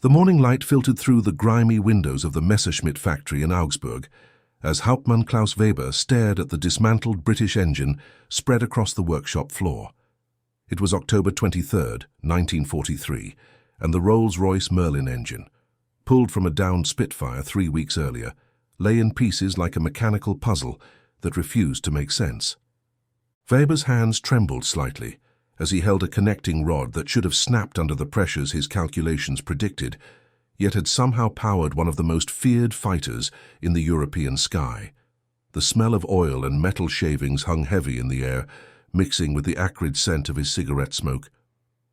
The morning light filtered through the grimy windows of the Messerschmitt factory in Augsburg as Hauptmann Klaus Weber stared at the dismantled British engine spread across the workshop floor. It was October 23, 1943, and the Rolls-Royce Merlin engine, pulled from a downed Spitfire 3 weeks earlier, lay in pieces like a mechanical puzzle that refused to make sense. Weber's hands trembled slightly as he held a connecting rod that should have snapped under the pressures his calculations predicted, yet had somehow powered one of the most feared fighters in the European sky. The smell of oil and metal shavings hung heavy in the air, mixing with the acrid scent of his cigarette smoke.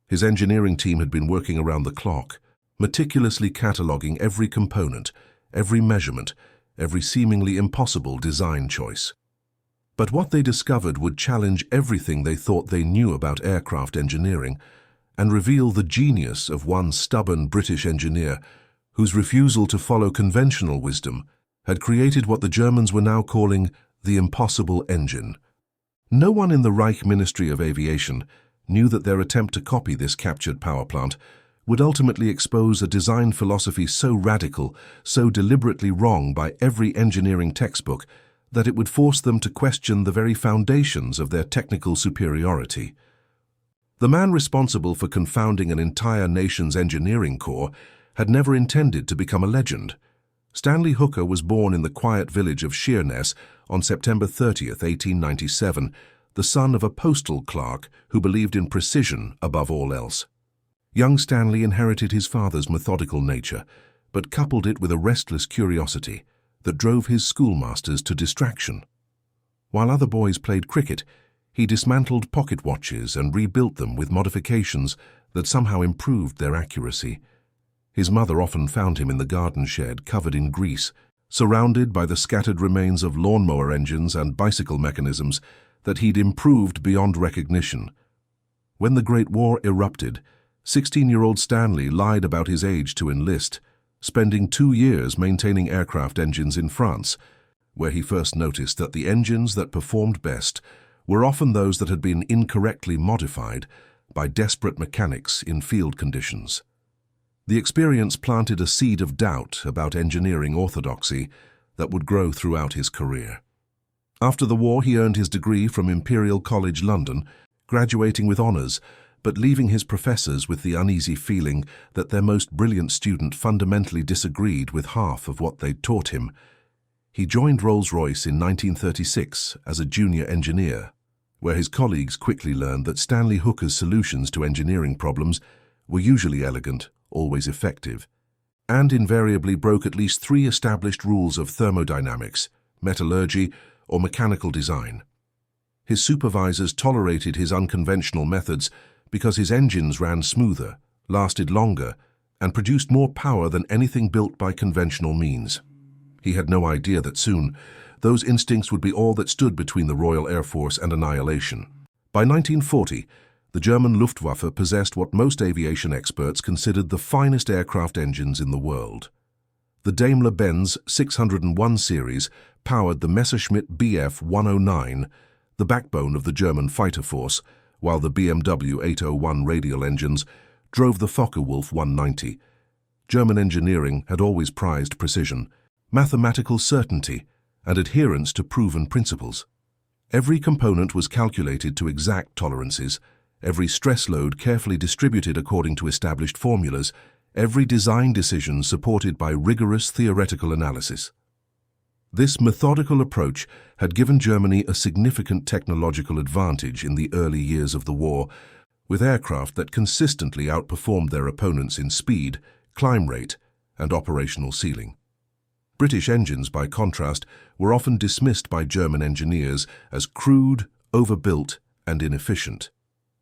His engineering team had been working around the clock, meticulously cataloguing every component, every measurement, every seemingly impossible design choice. But what they discovered would challenge everything they thought they knew about aircraft engineering and reveal the genius of one stubborn British engineer whose refusal to follow conventional wisdom had created what the Germans were now calling the impossible engine. No one in the Reich Ministry of Aviation knew that their attempt to copy this captured power plant would ultimately expose a design philosophy so radical, so deliberately wrong by every engineering textbook, that it would force them to question the very foundations of their technical superiority. The man responsible for confounding an entire nation's engineering corps had never intended to become a legend. Stanley Hooker was born in the quiet village of Sheerness on September 30, 1897, the son of a postal clerk who believed in precision above all else. Young Stanley inherited his father's methodical nature, but coupled it with a restless curiosity that drove his schoolmasters to distraction. While other boys played cricket, he dismantled pocket watches and rebuilt them with modifications that somehow improved their accuracy. His mother often found him in the garden shed covered in grease, surrounded by the scattered remains of lawnmower engines and bicycle mechanisms that he'd improved beyond recognition. When the Great War erupted, 16-year-old Stanley lied about his age to enlist, spending 2 years maintaining aircraft engines in France, where he first noticed that the engines that performed best were often those that had been incorrectly modified by desperate mechanics in field conditions. The experience planted a seed of doubt about engineering orthodoxy that would grow throughout his career. After the war, he earned his degree from Imperial College London, graduating with honours, but leaving his professors with the uneasy feeling that their most brilliant student fundamentally disagreed with half of what they'd taught him. He joined Rolls-Royce in 1936 as a junior engineer, where his colleagues quickly learned that Stanley Hooker's solutions to engineering problems were usually elegant, always effective, and invariably broke at least 3 established rules of thermodynamics, metallurgy, or mechanical design. His supervisors tolerated his unconventional methods because his engines ran smoother, lasted longer, and produced more power than anything built by conventional means. He had no idea that soon, those instincts would be all that stood between the Royal Air Force and annihilation. By 1940, the German Luftwaffe possessed what most aviation experts considered the finest aircraft engines in the world. The Daimler-Benz 601 series powered the Messerschmitt Bf 109, the backbone of the German fighter force, while the BMW 801 radial engines drove the Focke-Wulf 190. German engineering had always prized precision, mathematical certainty, and adherence to proven principles. Every component was calculated to exact tolerances, every stress load carefully distributed according to established formulas, every design decision supported by rigorous theoretical analysis. This methodical approach had given Germany a significant technological advantage in the early years of the war, with aircraft that consistently outperformed their opponents in speed, climb rate, and operational ceiling. British engines, by contrast, were often dismissed by German engineers as crude, overbuilt, and inefficient.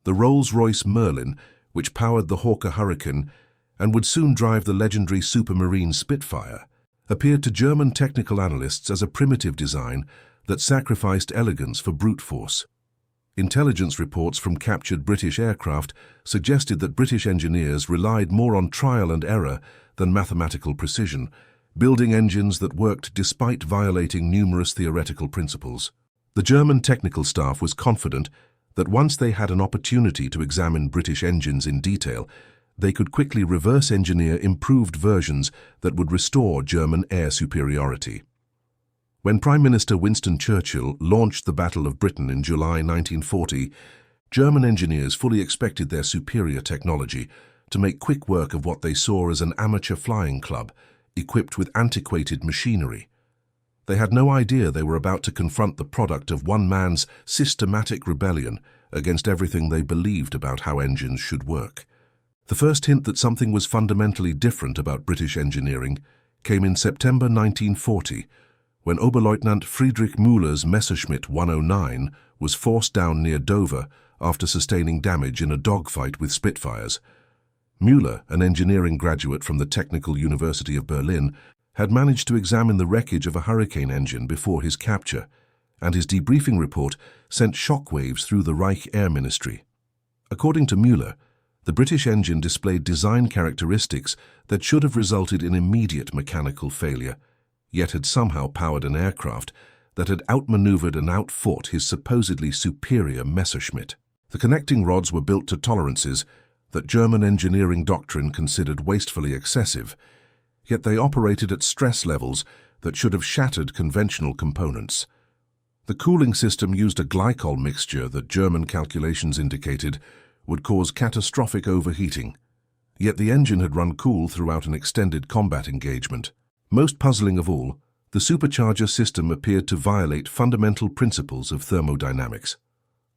The Rolls-Royce Merlin, which powered the Hawker Hurricane and would soon drive the legendary Supermarine Spitfire, appeared to German technical analysts as a primitive design that sacrificed elegance for brute force. Intelligence reports from captured British aircraft suggested that British engineers relied more on trial and error than mathematical precision, building engines that worked despite violating numerous theoretical principles. The German technical staff was confident that once they had an opportunity to examine British engines in detail, they could quickly reverse engineer improved versions that would restore German air superiority. When Prime Minister Winston Churchill launched the Battle of Britain in July 1940, German engineers fully expected their superior technology to make quick work of what they saw as an amateur flying club equipped with antiquated machinery. They had no idea they were about to confront the product of one man's systematic rebellion against everything they believed about how engines should work. The first hint that something was fundamentally different about British engineering came in September 1940, when Oberleutnant Friedrich Müller's Messerschmitt 109 was forced down near Dover after sustaining damage in a dogfight with Spitfires. Müller, an engineering graduate from the Technical University of Berlin, had managed to examine the wreckage of a Hurricane engine before his capture, and his debriefing report sent shockwaves through the Reich Air Ministry. According to Müller, the British engine displayed design characteristics that should have resulted in immediate mechanical failure, yet had somehow powered an aircraft that had outmaneuvered and outfought his supposedly superior Messerschmitt. The connecting rods were built to tolerances that German engineering doctrine considered wastefully excessive, yet they operated at stress levels that should have shattered conventional components. The cooling system used a glycol mixture that German calculations indicated would cause catastrophic overheating, yet the engine had run cool throughout an extended combat engagement. Most puzzling of all, the supercharger system appeared to violate fundamental principles of thermodynamics,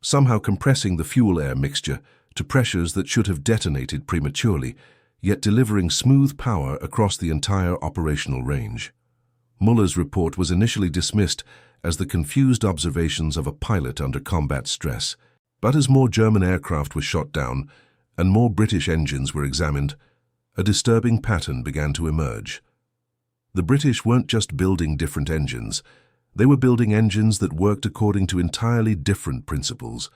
somehow compressing the fuel-air mixture to pressures that should have detonated prematurely, yet delivering smooth power across the entire operational range. Müller's report was initially dismissed as the confused observations of a pilot under combat stress, but as more German aircraft were shot down and more British engines were examined, a disturbing pattern began to emerge. The British weren't just building different engines, they were building engines that worked according to entirely different principles,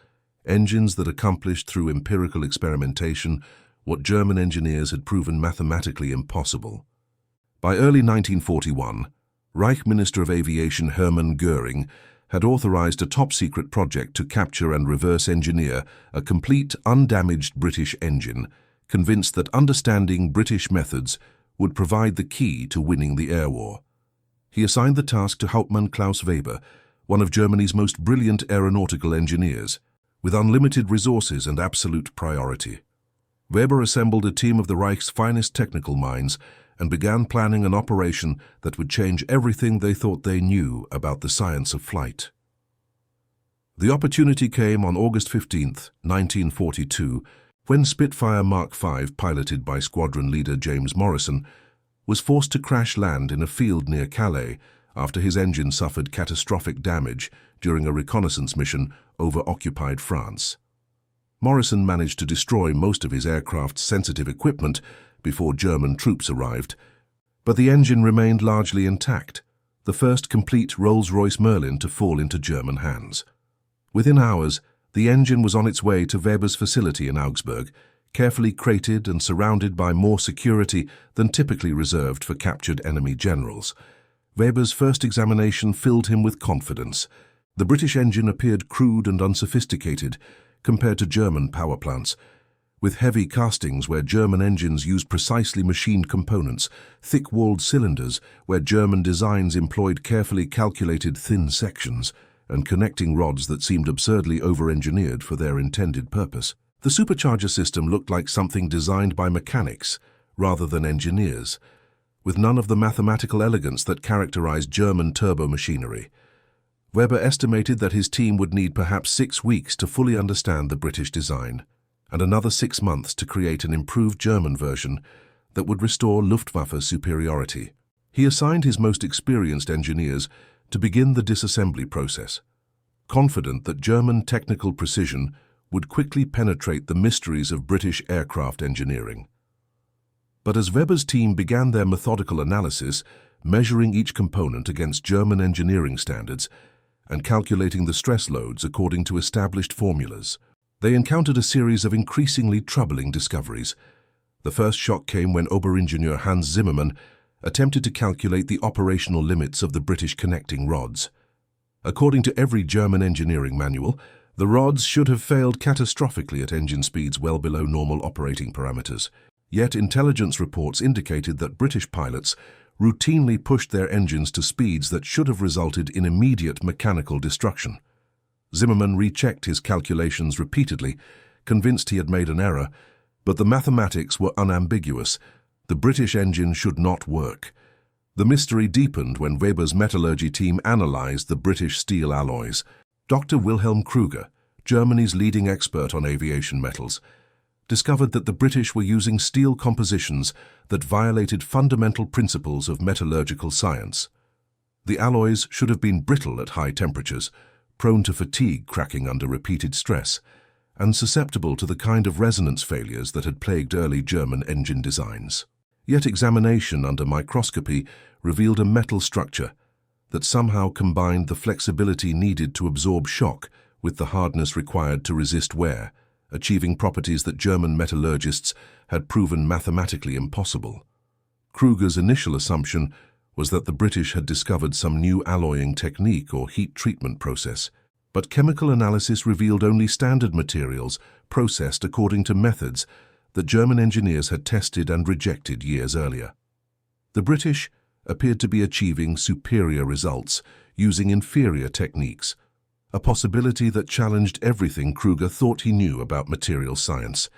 engines that accomplished through empirical experimentation what German engineers had proven mathematically impossible. By early 1941, Reich Minister of Aviation Hermann Göring had authorized a top-secret project to capture and reverse engineer a complete, undamaged British engine, convinced that understanding British methods would provide the key to winning the air war. He assigned the task to Hauptmann Klaus Weber, one of Germany's most brilliant aeronautical engineers, with unlimited resources and absolute priority. Weber assembled a team of the Reich's finest technical minds and began planning an operation that would change everything they thought they knew about the science of flight. The opportunity came on August 15, 1942, when Spitfire Mark V, piloted by squadron leader James Morrison, was forced to crash land in a field near Calais after his engine suffered catastrophic damage during a reconnaissance mission over occupied France. Morrison managed to destroy most of his aircraft's sensitive equipment before German troops arrived, but the engine remained largely intact, the first complete Rolls-Royce Merlin to fall into German hands. Within hours, the engine was on its way to Weber's facility in Augsburg, carefully crated and surrounded by more security than typically reserved for captured enemy generals. Weber's first examination filled him with confidence. The British engine appeared crude and unsophisticated compared to German power plants, with heavy castings where German engines used precisely machined components, thick-walled cylinders where German designs employed carefully calculated thin sections, and connecting rods that seemed absurdly over-engineered for their intended purpose. The supercharger system looked like something designed by mechanics rather than engineers, with none of the mathematical elegance that characterized German turbomachinery. Weber estimated that his team would need perhaps 6 weeks to fully understand the British design, and another 6 months to create an improved German version that would restore Luftwaffe superiority. He assigned his most experienced engineers to begin the disassembly process, confident that German technical precision would quickly penetrate the mysteries of British aircraft engineering. But as Weber's team began their methodical analysis, measuring each component against German engineering standards and calculating the stress loads according to established formulas, they encountered a series of increasingly troubling discoveries. The first shock came when Oberingenieur Hans Zimmermann attempted to calculate the operational limits of the British connecting rods. According to every German engineering manual, the rods should have failed catastrophically at engine speeds well below normal operating parameters. Yet intelligence reports indicated that British pilots routinely pushed their engines to speeds that should have resulted in immediate mechanical destruction. Zimmermann rechecked his calculations repeatedly, convinced he had made an error, but the mathematics were unambiguous. The British engine should not work. The mystery deepened when Weber's metallurgy team analyzed the British steel alloys. Dr. Wilhelm Krüger, Germany's leading expert on aviation metals, discovered that the British were using steel compositions that violated fundamental principles of metallurgical science. The alloys should have been brittle at high temperatures, prone to fatigue cracking under repeated stress, and susceptible to the kind of resonance failures that had plagued early German engine designs. Yet examination under microscopy revealed a metal structure that somehow combined the flexibility needed to absorb shock with the hardness required to resist wear, achieving properties that German metallurgists had proven mathematically impossible. Krüger's initial assumption was that the British had discovered some new alloying technique or heat treatment process, but chemical analysis revealed only standard materials processed according to methods that German engineers had tested and rejected years earlier. The British appeared to be achieving superior results using inferior techniques, a possibility that challenged everything Krüger thought he knew about material science.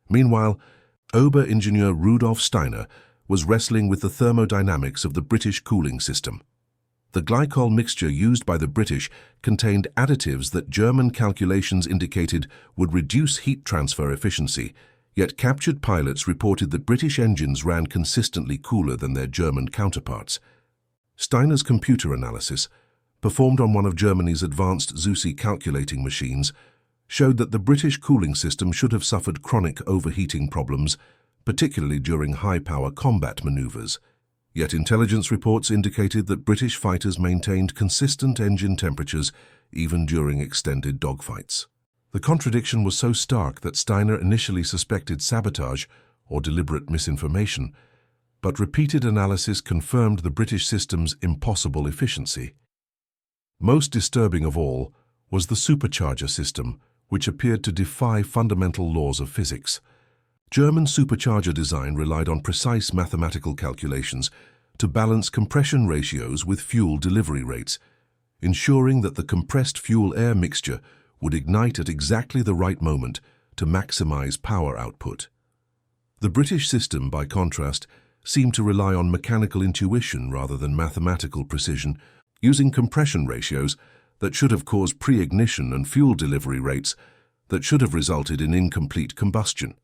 Meanwhile, Oberingenieur Rudolf Steiner was wrestling with the thermodynamics of the British cooling system. The glycol mixture used by the British contained additives that German calculations indicated would reduce heat transfer efficiency, yet captured pilots reported that British engines ran consistently cooler than their German counterparts. Steiner's computer analysis, performed on one of Germany's advanced Zusi calculating machines, showed that the British cooling system should have suffered chronic overheating problems, particularly during high-power combat maneuvers. Yet intelligence reports indicated that British fighters maintained consistent engine temperatures even during extended dogfights. The contradiction was so stark that Steiner initially suspected sabotage or deliberate misinformation, but repeated analysis confirmed the British system's impossible efficiency. Most disturbing of all was the supercharger system, which appeared to defy fundamental laws of physics. German supercharger design relied on precise mathematical calculations to balance compression ratios with fuel delivery rates, ensuring that the compressed fuel-air mixture would ignite at exactly the right moment to maximize power output. The British system, by contrast, seemed to rely on mechanical intuition rather than mathematical precision, using compression ratios that should have caused pre-ignition and fuel delivery rates that should have resulted in incomplete combustion.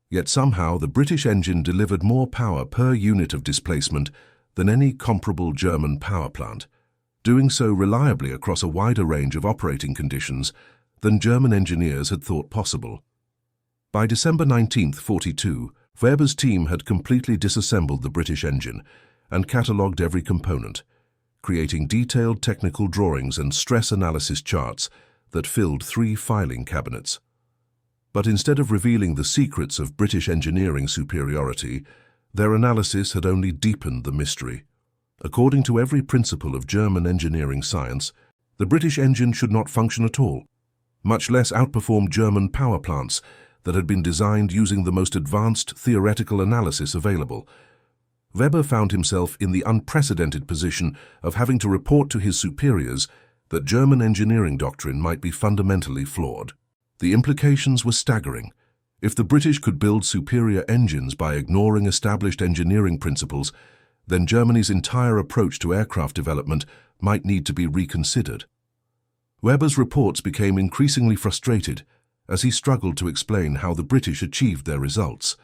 Yet somehow the British engine delivered more power per unit of displacement than any comparable German power plant, doing so reliably across a wider range of operating conditions than German engineers had thought possible. By December 19, 1942, Weber's team had completely disassembled the British engine and catalogued every component, creating detailed technical drawings and stress analysis charts that filled 3 filing cabinets. But instead of revealing the secrets of British engineering superiority, their analysis had only deepened the mystery. According to every principle of German engineering science, the British engine should not function at all, much less outperform German power plants that had been designed using the most advanced theoretical analysis available. Weber found himself in the unprecedented position of having to report to his superiors that German engineering doctrine might be fundamentally flawed. The implications were staggering. If the British could build superior engines by ignoring established engineering principles, then Germany's entire approach to aircraft development might need to be reconsidered. Weber's reports became increasingly frustrated as he struggled to explain how the British achieved their results.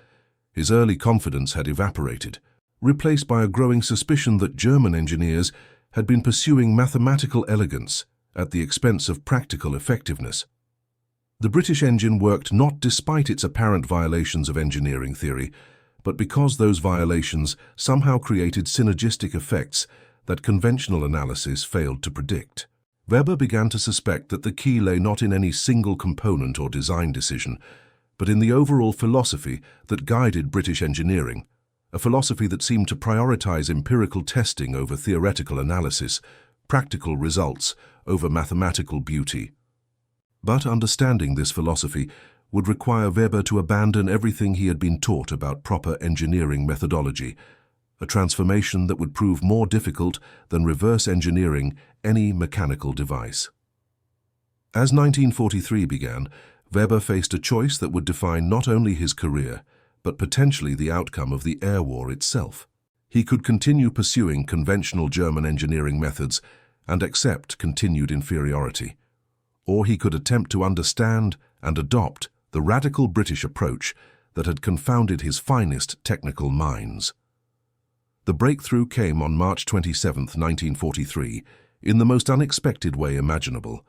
His early confidence had evaporated, replaced by a growing suspicion that German engineers had been pursuing mathematical elegance at the expense of practical effectiveness. The British engine worked not despite its apparent violations of engineering theory, but because those violations somehow created synergistic effects that conventional analysis failed to predict. Weber began to suspect that the key lay not in any single component or design decision, but in the overall philosophy that guided British engineering, a philosophy that seemed to prioritize empirical testing over theoretical analysis, practical results over mathematical beauty. But understanding this philosophy would require Weber to abandon everything he had been taught about proper engineering methodology, a transformation that would prove more difficult than reverse engineering any mechanical device. As 1943 began, Weber faced a choice that would define not only his career, but potentially the outcome of the air war itself. He could continue pursuing conventional German engineering methods and accept continued inferiority, or he could attempt to understand and adopt the radical British approach that had confounded his finest technical minds. The breakthrough came on March 27, 1943, in the most unexpected way imaginable.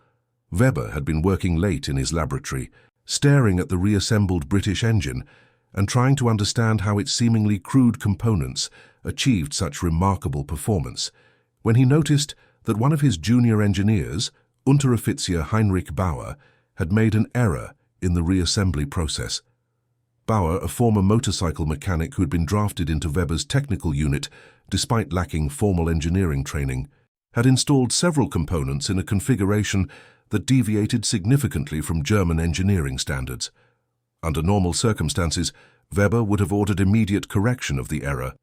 Weber had been working late in his laboratory, staring at the reassembled British engine and trying to understand how its seemingly crude components achieved such remarkable performance, when he noticed that one of his junior engineers, Unteroffizier Heinrich Bauer, had made an error in the reassembly process. Bauer, a former motorcycle mechanic who had been drafted into Weber's technical unit despite lacking formal engineering training, had installed several components in a configuration that deviated significantly from German engineering standards. Under normal circumstances, Weber would have ordered immediate correction of the error,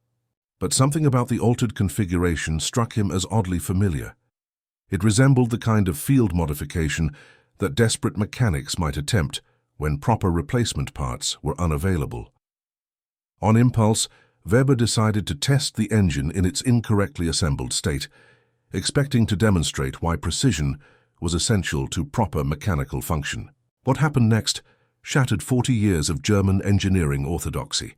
but something about the altered configuration struck him as oddly familiar. It resembled the kind of field modification that desperate mechanics might attempt when proper replacement parts were unavailable. On impulse, Weber decided to test the engine in its incorrectly assembled state, expecting to demonstrate why precision was essential to proper mechanical function. What happened next shattered 40 years of German engineering orthodoxy.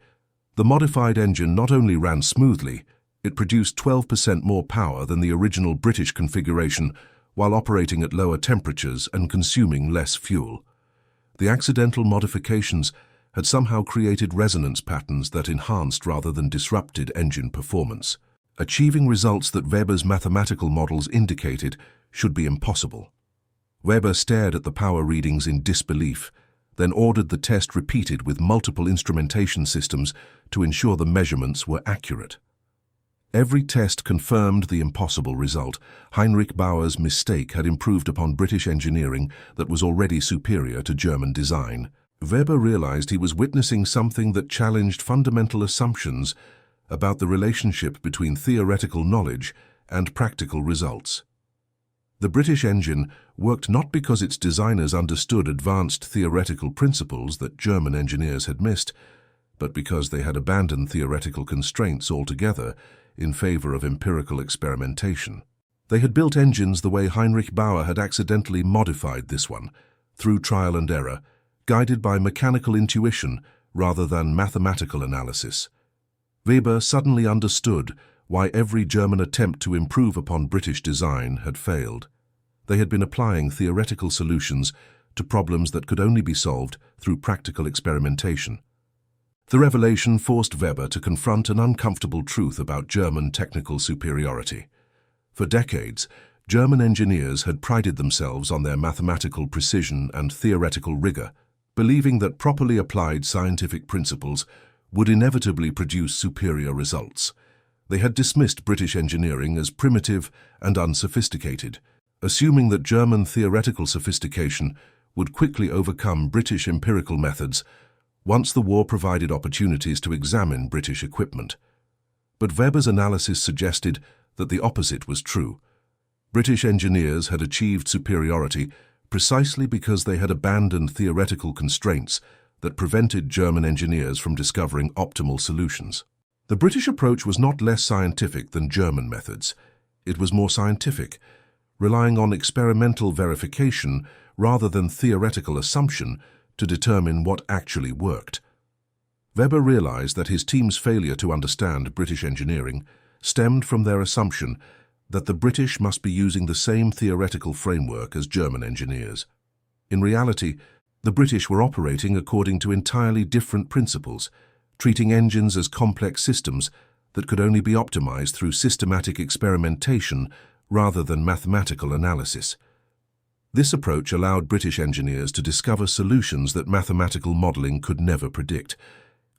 The modified engine not only ran smoothly, it produced 12% more power than the original British configuration while operating at lower temperatures and consuming less fuel. The accidental modifications had somehow created resonance patterns that enhanced rather than disrupted engine performance, achieving results that Weber's mathematical models indicated should be impossible. Weber stared at the power readings in disbelief, then ordered the test repeated with multiple instrumentation systems to ensure the measurements were accurate. Every test confirmed the impossible result. Heinrich Bauer's mistake had improved upon British engineering that was already superior to German design. Weber realized he was witnessing something that challenged fundamental assumptions about the relationship between theoretical knowledge and practical results. The British engine worked not because its designers understood advanced theoretical principles that German engineers had missed, but because they had abandoned theoretical constraints altogether in favor of empirical experimentation. They had built engines the way Heinrich Bauer had accidentally modified this one, through trial and error, guided by mechanical intuition rather than mathematical analysis. Weber suddenly understood why every German attempt to improve upon British design had failed. They had been applying theoretical solutions to problems that could only be solved through practical experimentation. The revelation forced Weber to confront an uncomfortable truth about German technical superiority. For decades, German engineers had prided themselves on their mathematical precision and theoretical rigor, believing that properly applied scientific principles would inevitably produce superior results. They had dismissed British engineering as primitive and unsophisticated, assuming that German theoretical sophistication would quickly overcome British empirical methods once the war provided opportunities to examine British equipment. But Weber's analysis suggested that the opposite was true. British engineers had achieved superiority precisely because they had abandoned theoretical constraints that prevented German engineers from discovering optimal solutions. The British approach was not less scientific than German methods. It was more scientific, relying on experimental verification rather than theoretical assumption to determine what actually worked. Weber realized that his team's failure to understand British engineering stemmed from their assumption that the British must be using the same theoretical framework as German engineers. In reality, the British were operating according to entirely different principles, treating engines as complex systems that could only be optimized through systematic experimentation rather than mathematical analysis. This approach allowed British engineers to discover solutions that mathematical modeling could never predict,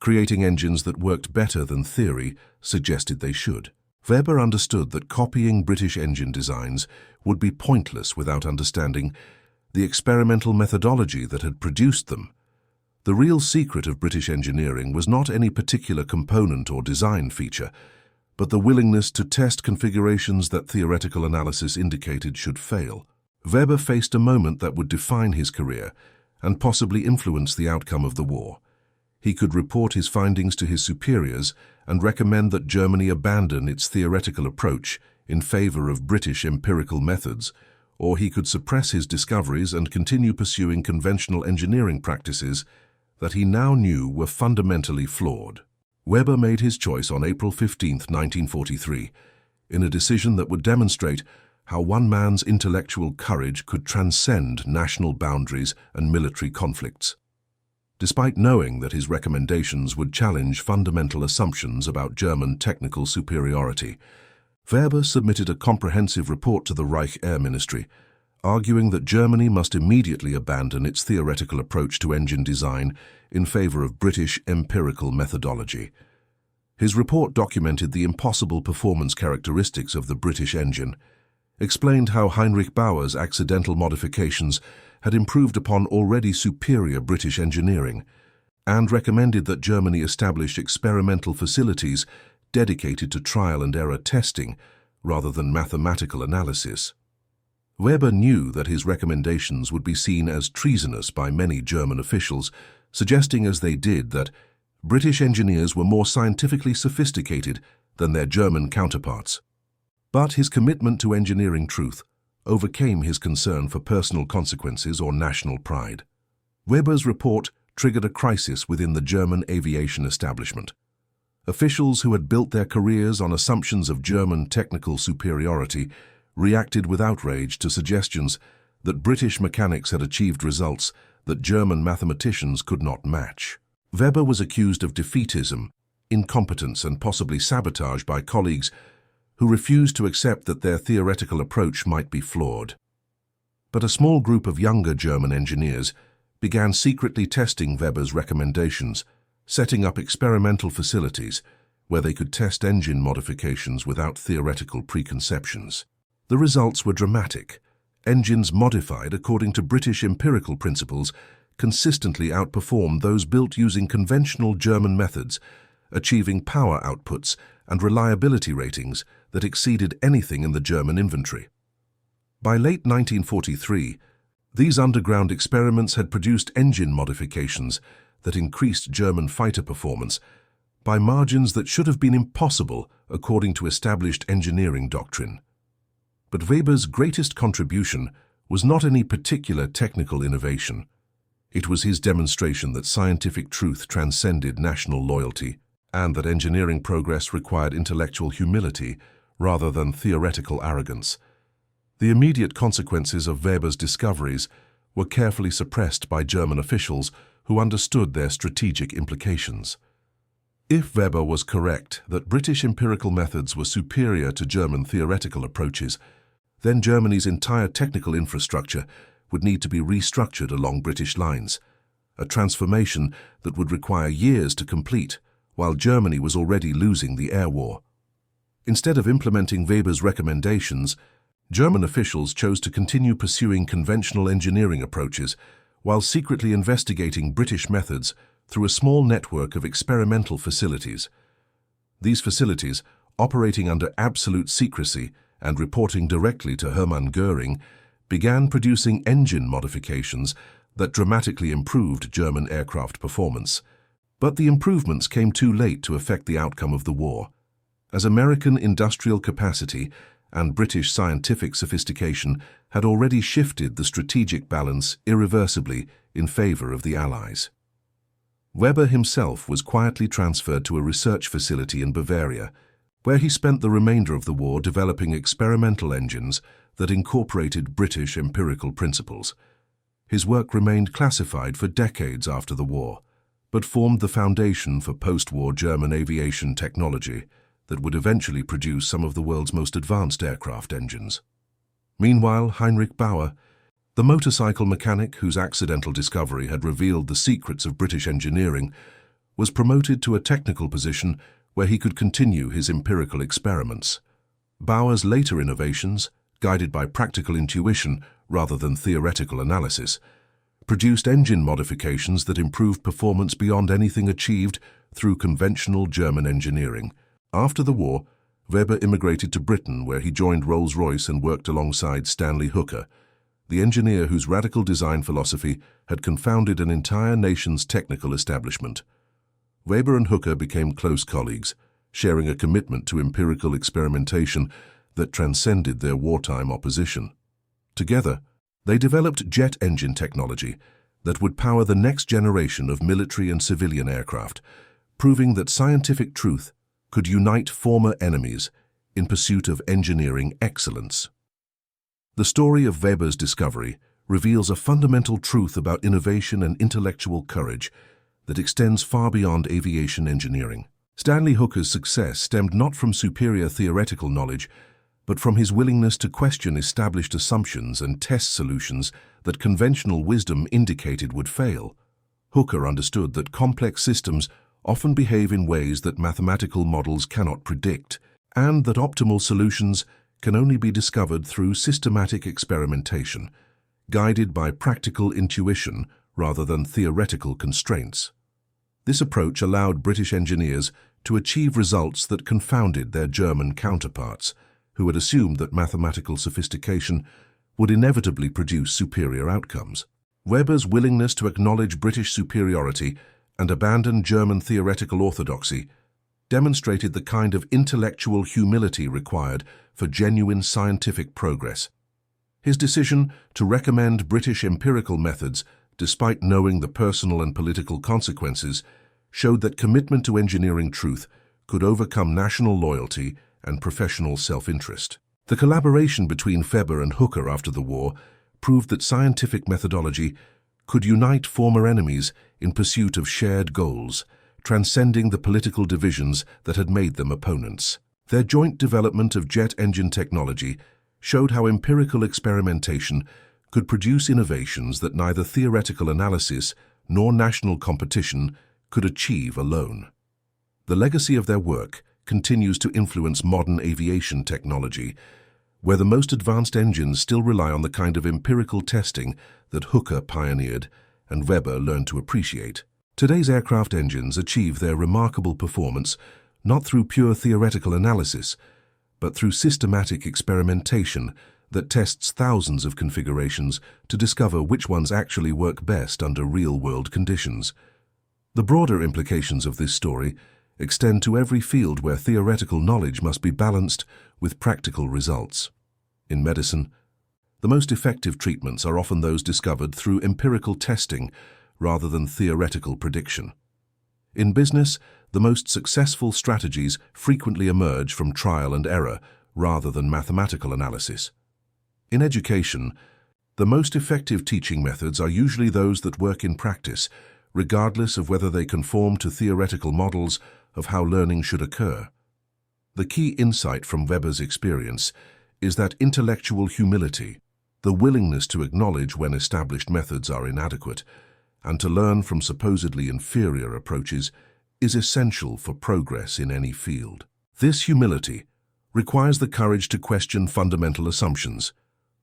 creating engines that worked better than theory suggested they should. Weber understood that copying British engine designs would be pointless without understanding the experimental methodology that had produced them. The real secret of British engineering was not any particular component or design feature, but the willingness to test configurations that theoretical analysis indicated should fail. Weber faced a moment that would define his career and possibly influence the outcome of the war. He could report his findings to his superiors and recommend that Germany abandon its theoretical approach in favor of British empirical methods, or he could suppress his discoveries and continue pursuing conventional engineering practices that he now knew were fundamentally flawed. Weber made his choice on April 15, 1943, in a decision that would demonstrate how one man's intellectual courage could transcend national boundaries and military conflicts. Despite knowing that his recommendations would challenge fundamental assumptions about German technical superiority, Weber submitted a comprehensive report to the Reich Air Ministry, arguing that Germany must immediately abandon its theoretical approach to engine design in favor of British empirical methodology. His report documented the impossible performance characteristics of the British engine, explained how Heinrich Bauer's accidental modifications had improved upon already superior British engineering, and recommended that Germany establish experimental facilities dedicated to trial and error testing rather than mathematical analysis. Weber knew that his recommendations would be seen as treasonous by many German officials, suggesting as they did that British engineers were more scientifically sophisticated than their German counterparts. But his commitment to engineering truth overcame his concern for personal consequences or national pride. Weber's report triggered a crisis within the German aviation establishment. Officials who had built their careers on assumptions of German technical superiority reacted with outrage to suggestions that British mechanics had achieved results that German mathematicians could not match. Weber was accused of defeatism, incompetence, and possibly sabotage by colleagues who refused to accept that their theoretical approach might be flawed. But a small group of younger German engineers began secretly testing Weber's recommendations, setting up experimental facilities where they could test engine modifications without theoretical preconceptions. The results were dramatic. Engines modified according to British empirical principles consistently outperformed those built using conventional German methods, achieving power outputs and reliability ratings that exceeded anything in the German inventory. By late 1943, these underground experiments had produced engine modifications that increased German fighter performance by margins that should have been impossible according to established engineering doctrine. But Weber's greatest contribution was not any particular technical innovation. It was his demonstration that scientific truth transcended national loyalty and that engineering progress required intellectual humility rather than theoretical arrogance. The immediate consequences of Weber's discoveries were carefully suppressed by German officials who understood their strategic implications. If Weber was correct that British empirical methods were superior to German theoretical approaches, then Germany's entire technical infrastructure would need to be restructured along British lines, a transformation that would require years to complete, while Germany was already losing the air war. Instead of implementing Weber's recommendations, German officials chose to continue pursuing conventional engineering approaches while secretly investigating British methods through a small network of experimental facilities. These facilities, operating under absolute secrecy and reporting directly to Hermann Göring, began producing engine modifications that dramatically improved German aircraft performance. But the improvements came too late to affect the outcome of the war, as American industrial capacity and British scientific sophistication had already shifted the strategic balance irreversibly in favor of the Allies. Weber himself was quietly transferred to a research facility in Bavaria, where he spent the remainder of the war developing experimental engines that incorporated British empirical principles. His work remained classified for decades after the war, but formed the foundation for post-war German aviation technology that would eventually produce some of the world's most advanced aircraft engines. Meanwhile, Heinrich Bauer, the motorcycle mechanic whose accidental discovery had revealed the secrets of British engineering, was promoted to a technical position where he could continue his empirical experiments. Bauer's later innovations, guided by practical intuition rather than theoretical analysis, produced engine modifications that improved performance beyond anything achieved through conventional German engineering. After the war, Weber immigrated to Britain, where he joined Rolls-Royce and worked alongside Stanley Hooker, the engineer whose radical design philosophy had confounded an entire nation's technical establishment. Weber and Hooker became close colleagues, sharing a commitment to empirical experimentation that transcended their wartime opposition. Together, they developed jet engine technology that would power the next generation of military and civilian aircraft, proving that scientific truth could unite former enemies in pursuit of engineering excellence. The story of Weber's discovery reveals a fundamental truth about innovation and intellectual courage that extends far beyond aviation engineering. Stanley Hooker's success stemmed not from superior theoretical knowledge, but from his willingness to question established assumptions and test solutions that conventional wisdom indicated would fail. Hooker understood that complex systems often behave in ways that mathematical models cannot predict, and that optimal solutions can only be discovered through systematic experimentation, guided by practical intuition rather than theoretical constraints. This approach allowed British engineers to achieve results that confounded their German counterparts, who had assumed that mathematical sophistication would inevitably produce superior outcomes. Weber's willingness to acknowledge British superiority and abandon German theoretical orthodoxy demonstrated the kind of intellectual humility required for genuine scientific progress. His decision to recommend British empirical methods, despite knowing the personal and political consequences, showed that commitment to engineering truth could overcome national loyalty and professional self-interest. The collaboration between Weber and Hooker after the war proved that scientific methodology could unite former enemies in pursuit of shared goals, transcending the political divisions that had made them opponents. Their joint development of jet engine technology showed how empirical experimentation could produce innovations that neither theoretical analysis nor national competition could achieve alone. The legacy of their work continues to influence modern aviation technology, where the most advanced engines still rely on the kind of empirical testing that Hooker pioneered and Weber learned to appreciate. Today's aircraft engines achieve their remarkable performance not through pure theoretical analysis, but through systematic experimentation that tests thousands of configurations to discover which ones actually work best under real-world conditions. The broader implications of this story extend to every field where theoretical knowledge must be balanced with practical results. In medicine, the most effective treatments are often those discovered through empirical testing rather than theoretical prediction. In business, the most successful strategies frequently emerge from trial and error rather than mathematical analysis. In education, the most effective teaching methods are usually those that work in practice, regardless of whether they conform to theoretical models of how learning should occur. The key insight from Weber's experience is that intellectual humility, the willingness to acknowledge when established methods are inadequate, and to learn from supposedly inferior approaches, is essential for progress in any field. This humility requires the courage to question fundamental assumptions,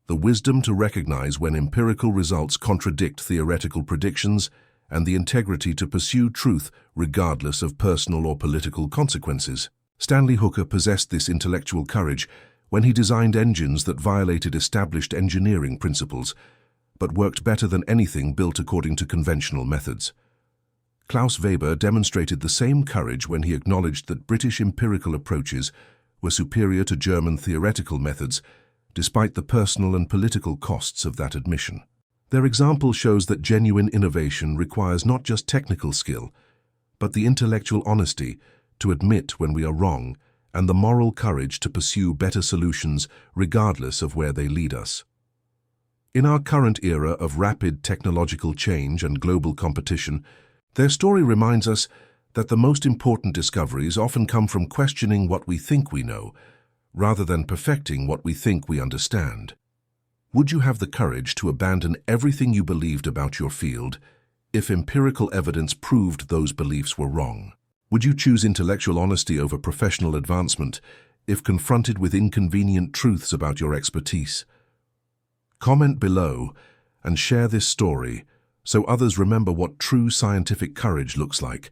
the wisdom to recognize when empirical results contradict theoretical predictions, and the integrity to pursue truth regardless of personal or political consequences. Stanley Hooker possessed this intellectual courage when he designed engines that violated established engineering principles, but worked better than anything built according to conventional methods. Klaus Weber demonstrated the same courage when he acknowledged that British empirical approaches were superior to German theoretical methods, despite the personal and political costs of that admission. Their example shows that genuine innovation requires not just technical skill, but the intellectual honesty to admit when we are wrong and the moral courage to pursue better solutions regardless of where they lead us. In our current era of rapid technological change and global competition, their story reminds us that the most important discoveries often come from questioning what we think we know, rather than perfecting what we think we understand. Would you have the courage to abandon everything you believed about your field if empirical evidence proved those beliefs were wrong? Would you choose intellectual honesty over professional advancement if confronted with inconvenient truths about your expertise? Comment below and share this story so others remember what true scientific courage looks like,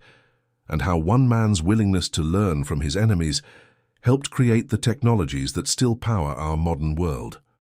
and how one man's willingness to learn from his enemies helped create the technologies that still power our modern world.